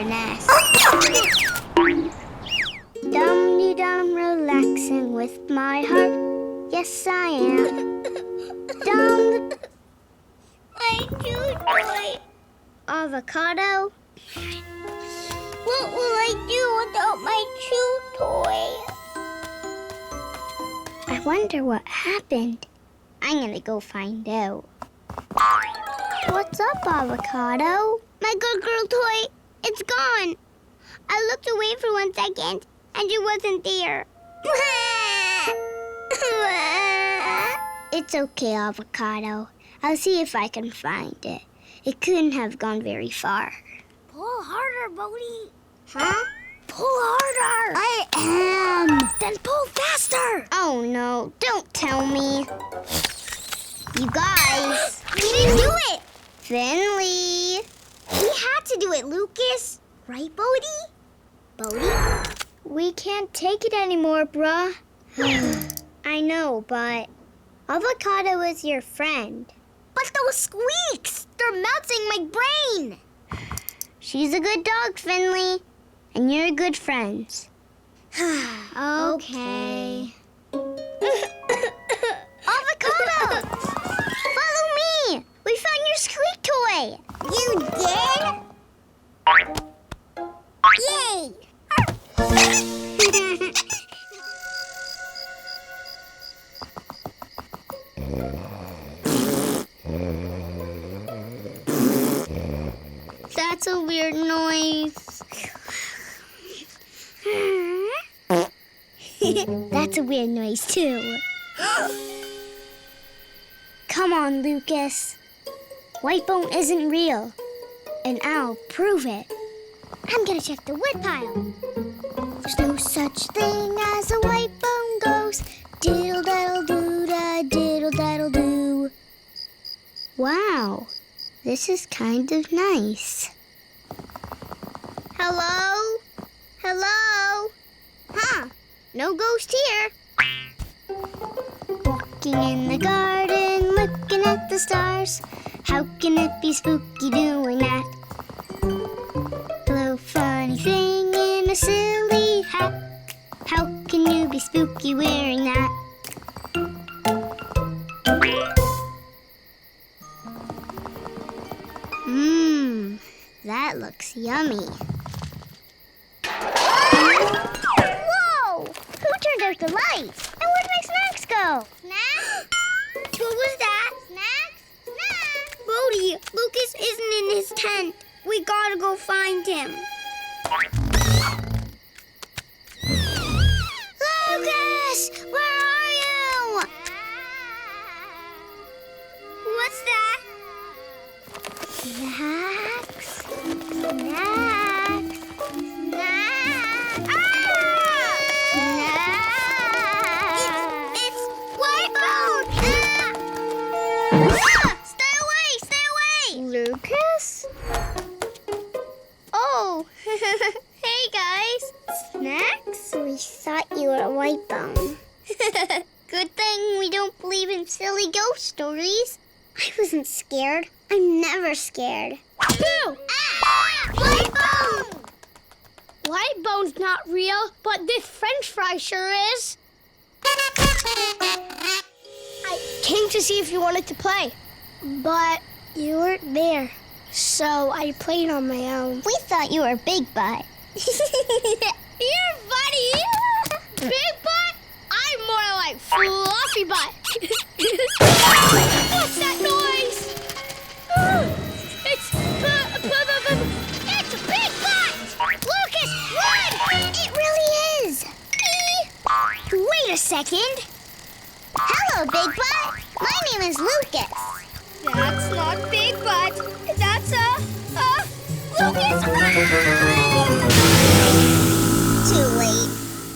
their nest. Dum-de-dum, relaxing with my heart. Yes, I am. Dum. My chew toy. Avocado. What will I do without my chew toy? I wonder what happened. I'm gonna go find out. What's up, Avocado? My good girl toy, it's gone. I looked away for 1 second, and it wasn't there. It's okay, Avocado. I'll see if I can find it. It couldn't have gone very far. Pull harder, Bodie. Huh? Pull harder. I am. Then pull faster. Oh, no. Don't tell me. You guys. We didn't do it. Finley. We had to do it, Lucas. Right, Bodie? Bodie? We can't take it anymore, bruh. I know, but Avocado is your friend. But those squeaks! They're melting my brain! She's a good dog, Finley. And you're good friends. Okay. Avocado! Follow me! We found your squeak toy! You did? Yay! That's a weird noise. That's a weird noise, too. Come on, Lucas. Whitebone isn't real, and I'll prove it. I'm gonna check the woodpile. There's no such thing as a whitebone ghost. Diddle-daddle-doo-da, diddle-daddle-doo. Wow, this is kind of nice. Hello? Hello? Huh, no ghost here. Walking in the garden, looking at the stars. How can it be spooky doing that? Hello, funny thing in a silly hat. How can you be spooky wearing that? That looks yummy. Whoa! Who turned out the lights? And where'd my snacks go? Snacks? What was that? Snacks? Snacks! Bodie, Lucas isn't in his tent. We gotta go find him. Lucas! Where are you? What's that? Snacks? Snacks! Snacks! Ah! Snacks! It's Whitebone! Ah! Stay away! Stay away! Lucas? Oh! Hey, guys! Snacks? We thought you were Whitebone. Good thing we don't believe in silly ghost stories. I wasn't scared. I'm never scared. Boo! Ah! Whitebone! Whitebone's not real, but this French fry sure is. I came to see if you wanted to play, but you weren't there, so I played on my own. We thought you were Big Butt. You're funny! Big Butt? I'm more like Fluffy Butt. What's that noise? It's Big Butt! Lucas, run! It really is! Wait a second. Hello, Big Butt. My name is Lucas. That's not Big Butt. That's Lucas.